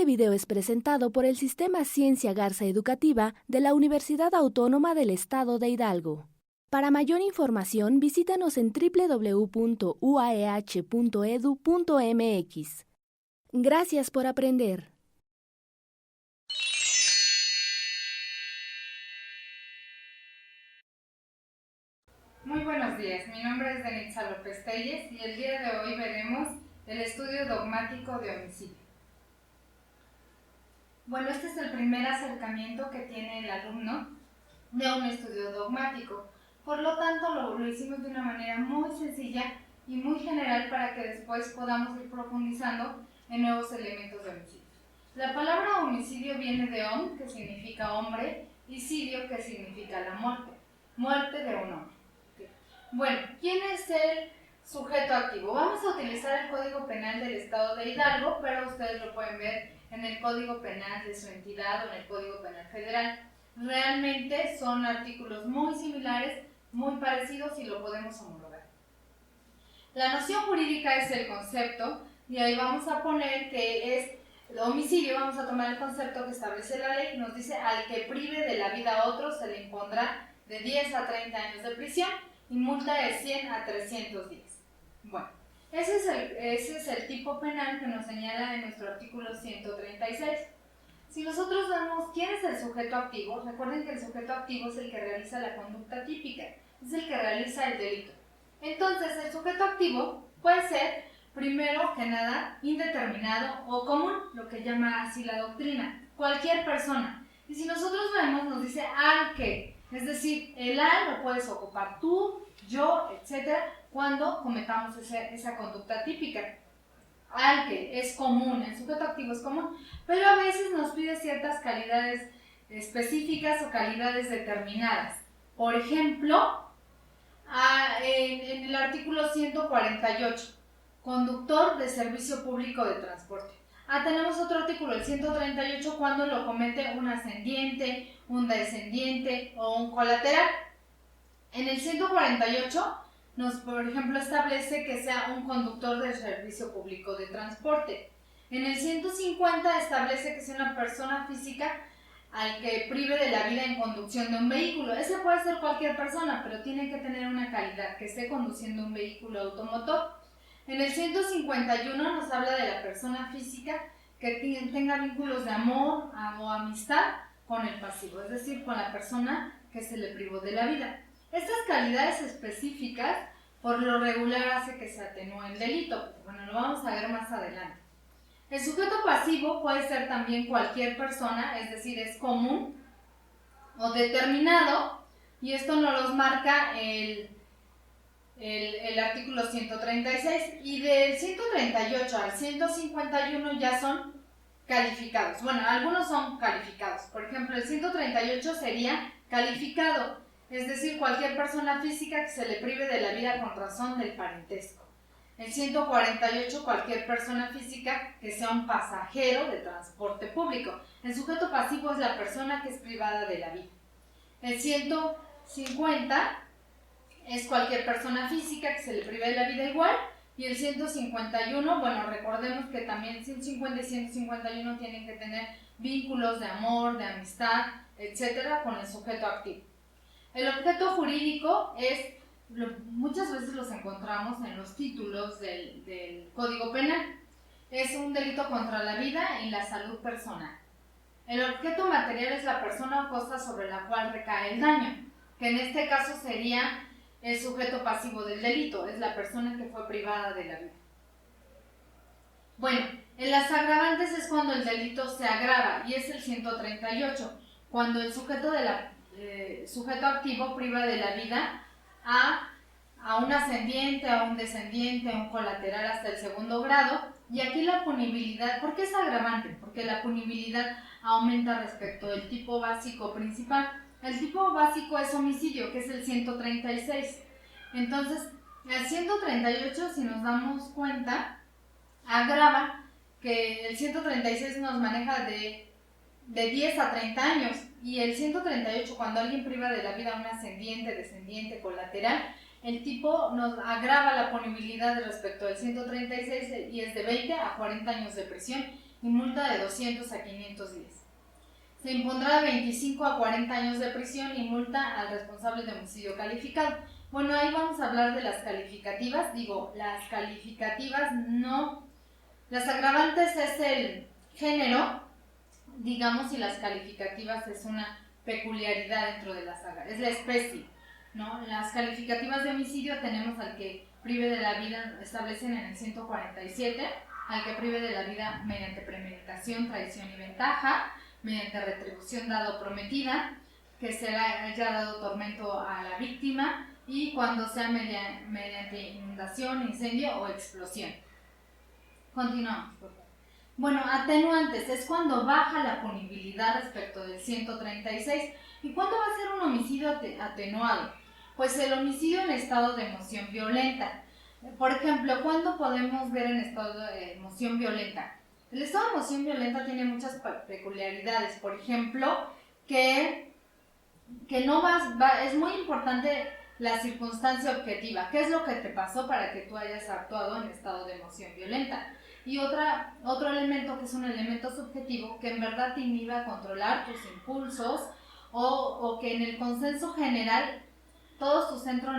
video es presentado por el Sistema Ciencia Garza Educativa de la Universidad Autónoma del Estado de Hidalgo. Para mayor información, visítanos en www.uaeh.edu.mx. Gracias por aprender. Muy buenos días, mi nombre es Denitza López Telles y el día de hoy veremos el estudio dogmático de homicidio. Bueno, este es el primer acercamiento que tiene el alumno de un estudio dogmático, por lo tanto lo hicimos de una manera muy sencilla y muy general para que después podamos ir profundizando en nuevos elementos de homicidio. La palabra homicidio viene de hom, que significa hombre, y sidio, que significa la muerte de un hombre. Bueno, ¿quién es el sujeto activo? Vamos a utilizar el Código Penal del Estado de Hidalgo, pero ustedes lo pueden ver en el Código Penal de su entidad o en el Código Penal Federal. Realmente son artículos muy similares, muy parecidos y lo podemos homologar. La noción jurídica es el concepto y ahí vamos a poner que es el homicidio. Vamos a tomar el concepto que establece la ley, nos dice al que prive de la vida a otro se le impondrá de 10 a 30 años de prisión y multa de 100 a 300 días. Bueno, ese es el tipo penal que nos señala en nuestro artículo 136. Si nosotros vemos quién es el sujeto activo, recuerden que el sujeto activo es el que realiza la conducta típica, es el que realiza el delito. Entonces, el sujeto activo puede ser, primero que nada, indeterminado o común, lo que llama así la doctrina, cualquier persona. Y si nosotros vemos, nos dice al que. Es decir, el al lo puedes ocupar tú, yo, etcétera, cuando cometamos esa conducta típica. Al que es común, el sujeto activo es común, pero a veces nos pide ciertas calidades específicas o calidades determinadas. Por ejemplo, en el artículo 148, conductor de servicio público de transporte. Tenemos otro artículo, el 138, cuando lo comete un ascendiente, un descendiente o un colateral. En el 148 por ejemplo, establece que sea un conductor de servicio público de transporte. En el 150 establece que sea una persona física al que prive de la vida en conducción de un vehículo. Ese puede ser cualquier persona, pero tiene que tener una calidad, que esté conduciendo un vehículo automotor. En el 151 nos habla de la persona física que tenga vínculos de amor o amistad con el pasivo, es decir, con la persona que se le privó de la vida. Estas calidades específicas por lo regular hace que se atenúe el delito. Bueno, lo vamos a ver más adelante. El sujeto pasivo puede ser también cualquier persona, es decir, es común o determinado, y esto nos los marca el artículo 136, y del 138 al 151 ya son calificados. Bueno, algunos son calificados. Por ejemplo, el 138 sería calificado, es decir, cualquier persona física que se le prive de la vida con razón del parentesco. El 148, cualquier persona física que sea un pasajero de transporte público. El sujeto pasivo es la persona que es privada de la vida. El 150 es cualquier persona física que se le prive de la vida igual. Y el 151, bueno, recordemos que también 150 y 151 tienen que tener vínculos de amor, de amistad, etcétera, con el sujeto activo. El objeto jurídico muchas veces los encontramos en los títulos del Código Penal. Es un delito contra la vida y la salud personal. El objeto material es la persona o cosa sobre la cual recae el daño, que en este caso sería el sujeto pasivo del delito, es la persona que fue privada de la vida. Bueno, en las agravantes es cuando el delito se agrava, y es el 138, cuando el sujeto activo priva de la vida a un ascendiente, a un descendiente, a un colateral hasta el segundo grado. Y aquí la punibilidad, ¿por qué es agravante? Porque la punibilidad aumenta respecto del tipo básico principal. El tipo básico es homicidio, que es el 136. Entonces, el 138, si nos damos cuenta, agrava que el 136 nos maneja de 10 a 30 años, y el 138, cuando alguien priva de la vida a un ascendiente, descendiente, colateral, el tipo nos agrava la punibilidad respecto al 136 y es de 20 a 40 años de prisión y multa de 200 a 500 días. Se impondrá de 25 a 40 años de prisión y multa al responsable de homicidio calificado. Bueno, ahí vamos a hablar de las calificativas. Las calificativas no... Las agravantes es el género, digamos, y las calificativas es una peculiaridad dentro de la saga, es la especie, ¿no? Las calificativas de homicidio tenemos al que prive de la vida, establecen en el 147, al que prive de la vida mediante premeditación, traición y ventaja, mediante retribución dada o prometida, que se le haya dado tormento a la víctima y cuando sea mediante inundación, incendio o explosión. Continuamos, por favor. Bueno, atenuantes es cuando baja la punibilidad respecto del 136. ¿Y cuándo va a ser un homicidio atenuado? Pues el homicidio en estado de emoción violenta. Por ejemplo, ¿cuándo podemos ver en estado de emoción violenta? El estado de emoción violenta tiene muchas peculiaridades. Por ejemplo, que es muy importante la circunstancia objetiva. ¿Qué es lo que te pasó para que tú hayas actuado en estado de emoción violenta? Y otro elemento que es un elemento subjetivo que en verdad te inhibe a controlar tus impulsos o que en el consenso general todo tu centro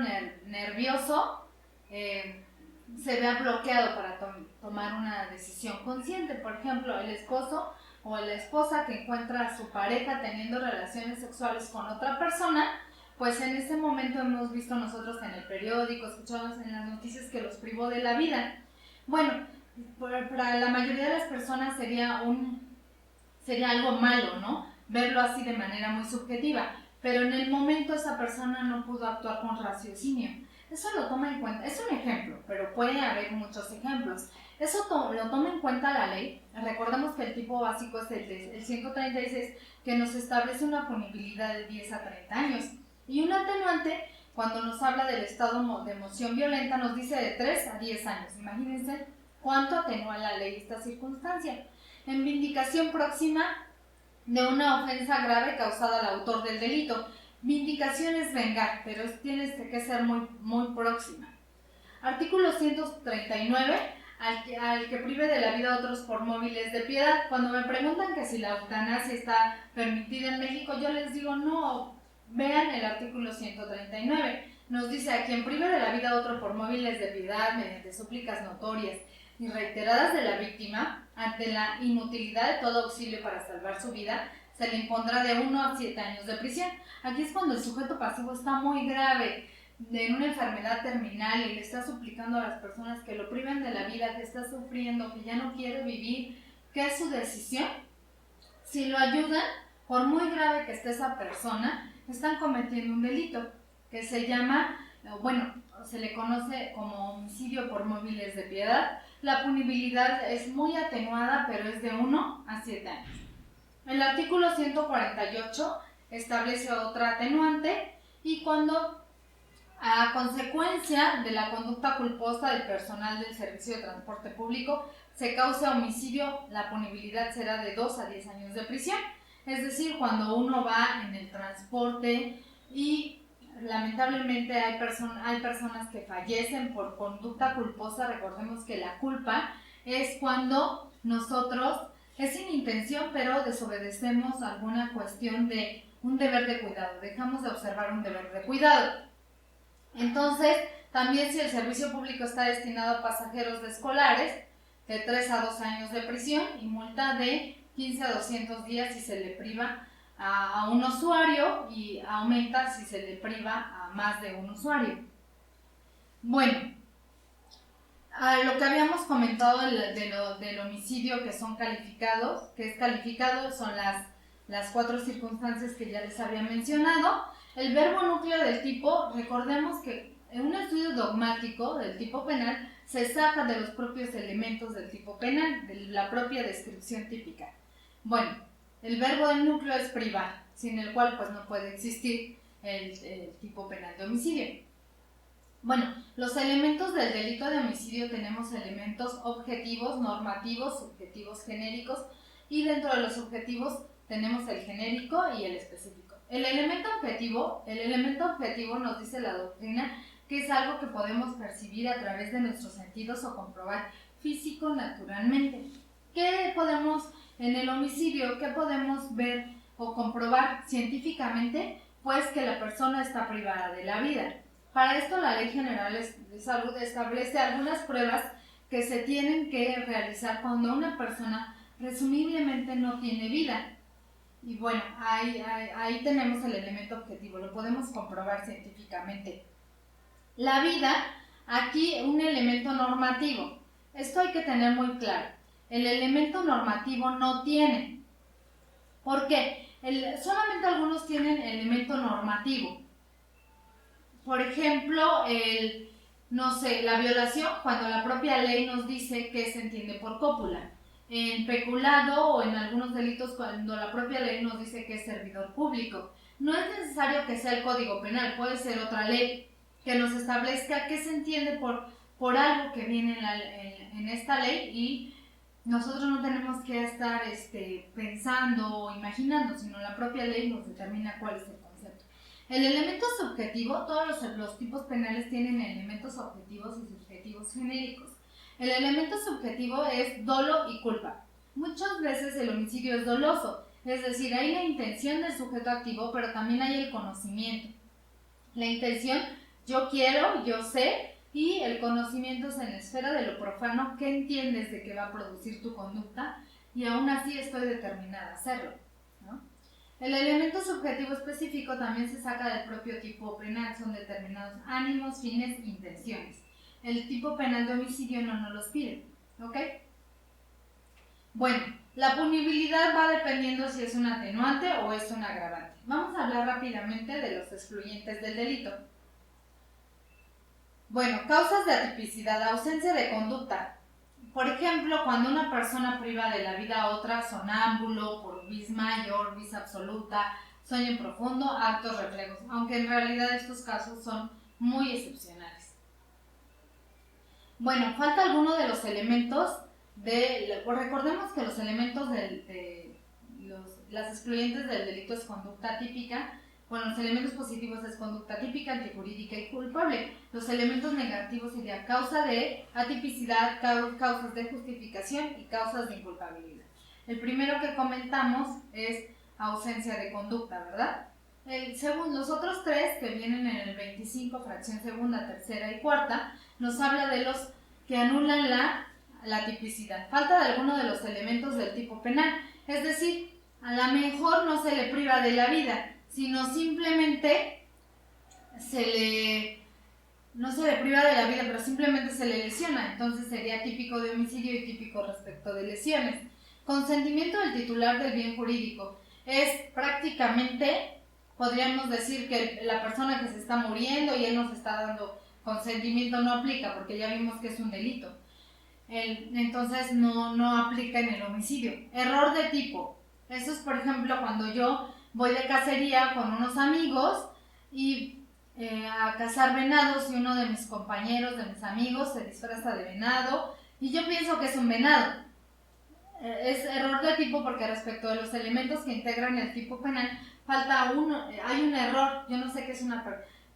nervioso se vea bloqueado para tomar una decisión consciente. Por ejemplo, el esposo o la esposa que encuentra a su pareja teniendo relaciones sexuales con otra persona, pues en ese momento hemos visto nosotros en el periódico, escuchamos en las noticias que los privó de la vida. Bueno, para la mayoría de las personas sería algo malo, ¿no? Verlo así de manera muy subjetiva, pero en el momento esa persona no pudo actuar con raciocinio. Eso lo toma en cuenta, es un ejemplo, pero puede haber muchos ejemplos. Eso lo toma en cuenta la ley. Recordemos que el tipo básico es el 136, que nos establece una punibilidad de 10 a 30 años. Y un atenuante, cuando nos habla del estado de emoción violenta, nos dice de 3 a 10 años. Imagínense cuánto atenúa la ley esta circunstancia. En vindicación próxima de una ofensa grave causada al autor del delito. Vindicación es vengar, pero tiene que ser muy, muy próxima. Artículo 139, al que prive de la vida a otros por móviles de piedad. Cuando me preguntan que si la eutanasia está permitida en México, yo les digo no. Vean el artículo 139. Nos dice: a quien prive de la vida a otro por móviles de piedad mediante súplicas notorias y reiteradas de la víctima, ante la inutilidad de todo auxilio para salvar su vida, se le impondrá de 1 a 7 años de prisión. Aquí es cuando el sujeto pasivo está muy grave, en una enfermedad terminal, y le está suplicando a las personas que lo priven de la vida, que está sufriendo, que ya no quiere vivir, que es su decisión. Si lo ayudan, por muy grave que esté esa persona, están cometiendo un delito que se llama, se le conoce como homicidio por móviles de piedad. La punibilidad es muy atenuada, pero es de 1 a 7 años. El artículo 148 establece otra atenuante, y cuando a consecuencia de la conducta culposa del personal del servicio de transporte público se causa homicidio, la punibilidad será de 2 a 10 años de prisión. Es decir, cuando uno va en el transporte y lamentablemente hay personas que fallecen por conducta culposa. Recordemos que la culpa es cuando nosotros, es sin intención, pero desobedecemos alguna cuestión de un deber de cuidado, dejamos de observar un deber de cuidado. Entonces, también si el servicio público está destinado a pasajeros de escolares, de 3 a 2 años de prisión y multa de 15 a 200 días si se le priva a un usuario, y aumenta si se le priva a más de un usuario. Bueno, lo que habíamos comentado del homicidio que son calificados, que es calificado, son las 4 circunstancias que ya les había mencionado. El verbo núcleo del tipo, recordemos que en un estudio dogmático del tipo penal se saca de los propios elementos del tipo penal, de la propia descripción típica. Bueno, el verbo del núcleo es privar, sin el cual pues no puede existir el tipo penal de homicidio. Bueno, los elementos del delito de homicidio tenemos elementos objetivos, normativos, subjetivos, genéricos, y dentro de los objetivos tenemos el genérico y el específico. El elemento objetivo nos dice la doctrina que es algo que podemos percibir a través de nuestros sentidos o comprobar físico naturalmente. ¿Qué podemos en el homicidio, qué podemos ver o comprobar científicamente? Pues que la persona está privada de la vida. Para esto la Ley General de Salud establece algunas pruebas que se tienen que realizar cuando una persona presumiblemente no tiene vida. Y bueno, ahí tenemos el elemento objetivo, lo podemos comprobar científicamente. La vida, aquí un elemento normativo. Esto hay que tener muy claro. El elemento normativo no tiene. ¿Por qué? Solamente algunos tienen elemento normativo. Por ejemplo, la violación, cuando la propia ley nos dice qué se entiende por cópula. En peculado o en algunos delitos, cuando la propia ley nos dice que es servidor público. No es necesario que sea el Código Penal, puede ser otra ley que nos establezca qué se entiende por algo que viene en esta ley, y nosotros no tenemos que estar pensando o imaginando, sino la propia ley nos determina cuál es el concepto. El elemento subjetivo, todos los tipos penales tienen elementos objetivos y subjetivos genéricos. El elemento subjetivo es dolo y culpa. Muchas veces el homicidio es doloso, es decir, hay la intención del sujeto activo, pero también hay el conocimiento. La intención, yo quiero, yo sé, y el conocimiento es en la esfera de lo profano, ¿qué entiendes de que va a producir tu conducta? Y aún así estoy determinada a hacerlo, ¿no? El elemento subjetivo específico también se saca del propio tipo penal, son determinados ánimos, fines, intenciones. El tipo penal de homicidio no nos los pide, ¿ok? Bueno, la punibilidad va dependiendo si es un atenuante o es un agravante. Vamos a hablar rápidamente de los excluyentes del delito. Bueno, causas de atipicidad, ausencia de conducta. Por ejemplo, cuando una persona priva de la vida a otra, sonámbulo, por vis mayor, vis absoluta, sueño profundo, actos reflejos, aunque en realidad estos casos son muy excepcionales. Bueno, falta alguno de los elementos recordemos que los elementos las excluyentes del delito es conducta típica. Bueno, los elementos positivos es conducta típica, antijurídica y culpable. Los elementos negativos serían causa de atipicidad, causas de justificación y causas de inculpabilidad. El primero que comentamos es ausencia de conducta, ¿verdad? Los otros tres que vienen en el 25, fracción segunda, tercera y cuarta, nos habla de los que anulan la tipicidad. Falta de alguno de los elementos del tipo penal, es decir, a lo mejor no se le priva de la vida, sino simplemente no se le priva de la vida, pero simplemente se le lesiona. Entonces sería típico de homicidio y típico respecto de lesiones. Consentimiento del titular del bien jurídico es prácticamente, podríamos decir que la persona que se está muriendo y él nos está dando consentimiento, no aplica porque ya vimos que es un delito. Entonces no aplica en el homicidio. Error de tipo, eso es por ejemplo cuando yo voy de cacería con unos amigos y a cazar venados, y uno de mis compañeros, de mis amigos, se disfraza de venado y yo pienso que es un venado. Es error de tipo porque respecto de los elementos que integran el tipo penal falta hay un error. Yo no sé qué es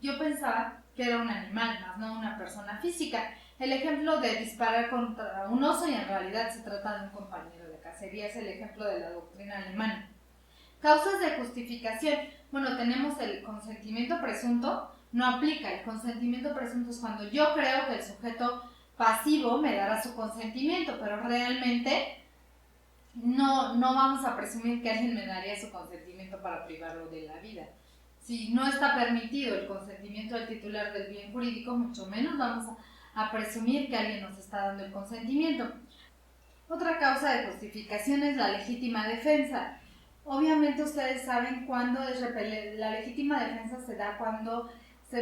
yo pensaba que era un animal, más no una persona física. El ejemplo de disparar contra un oso y en realidad se trata de un compañero de cacería es el ejemplo de la doctrina alemana. Causas de justificación. Bueno, tenemos el consentimiento presunto, no aplica. El consentimiento presunto es cuando yo creo que el sujeto pasivo me dará su consentimiento, pero realmente no vamos a presumir que alguien me daría su consentimiento para privarlo de la vida. Si no está permitido el consentimiento del titular del bien jurídico, mucho menos vamos a presumir que alguien nos está dando el consentimiento. Otra causa de justificación es la legítima defensa. Obviamente ustedes saben cuándo es la legítima defensa se da cuando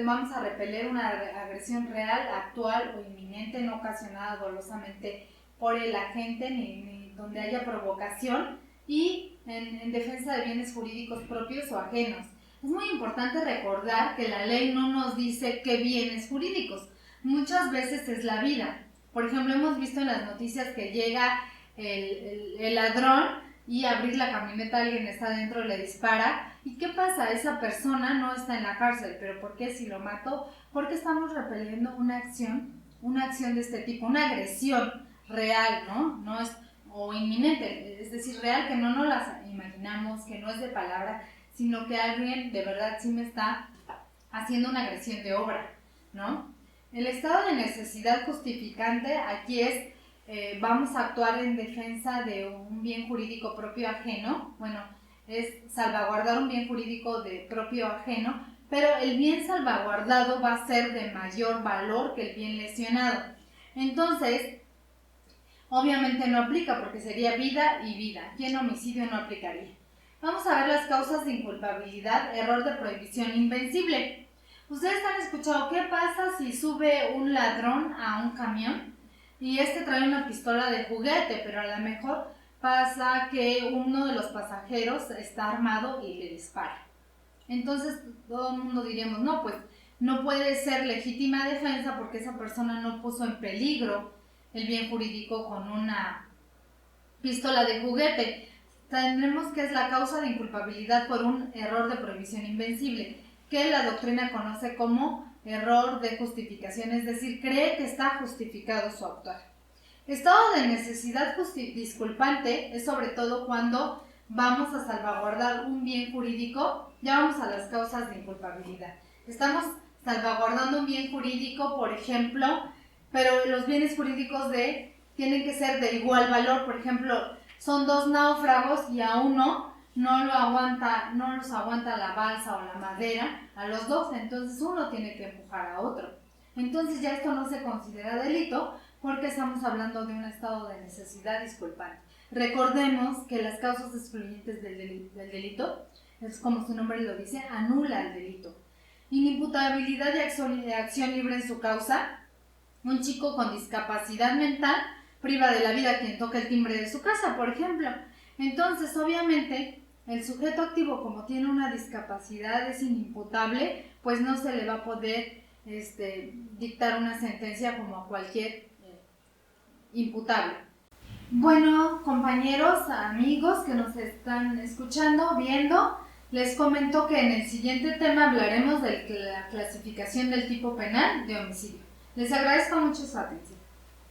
vamos a repeler una agresión real, actual o inminente, no ocasionada dolosamente por el agente ni donde haya provocación, y en defensa de bienes jurídicos propios o ajenos. Es muy importante recordar que la ley no nos dice qué bienes jurídicos, muchas veces es la vida. Por ejemplo, hemos visto en las noticias que llega el ladrón y abrir la camioneta, alguien está adentro, le dispara. ¿Y qué pasa? Esa persona no está en la cárcel, pero ¿por qué si lo mató? Porque estamos repeliendo una acción de este tipo, una agresión real, ¿no? No es o inminente, es decir, real, que no nos las imaginamos, que no es de palabra, sino que alguien de verdad sí me está haciendo una agresión de obra, ¿no? El estado de necesidad justificante aquí es, vamos a actuar en defensa de un bien jurídico propio ajeno, bueno, es salvaguardar un bien jurídico de propio ajeno, pero el bien salvaguardado va a ser de mayor valor que el bien lesionado. Entonces, obviamente no aplica porque sería vida y vida. Aquí en homicidio no aplicaría. Vamos a ver las causas de inculpabilidad, error de prohibición invencible. Ustedes han escuchado qué pasa si sube un ladrón a un camión y trae una pistola de juguete, pero a lo mejor pasa que uno de los pasajeros está armado y le dispara. Entonces todo el mundo diríamos, no, pues no puede ser legítima defensa porque esa persona no puso en peligro el bien jurídico con una pistola de juguete. Tendremos que es la causa de inculpabilidad por un error de prohibición invencible, que la doctrina conoce como error de justificación, es decir, cree que está justificado su actuar. Estado de necesidad disculpante es sobre todo cuando vamos a salvaguardar un bien jurídico. Ya vamos a las causas de inculpabilidad. Estamos salvaguardando un bien jurídico, por ejemplo, pero los bienes jurídicos tienen que ser de igual valor. Por ejemplo, son dos náufragos y a uno no los aguanta la balsa o la madera, a los dos, entonces uno tiene que empujar a otro. Entonces ya esto no se considera delito porque estamos hablando de un estado de necesidad disculpante. Recordemos que las causas excluyentes del delito, es como su nombre lo dice, anula el delito. Inimputabilidad de acción libre en su causa. Un chico con discapacidad mental priva de la vida a quien toca el timbre de su casa, por ejemplo. Entonces, obviamente, el sujeto activo, como tiene una discapacidad, es inimputable, pues no se le va a poder dictar una sentencia como a cualquier imputable. Bueno, compañeros, amigos que nos están escuchando, viendo, les comento que en el siguiente tema hablaremos de la clasificación del tipo penal de homicidio. Les agradezco mucho su atención.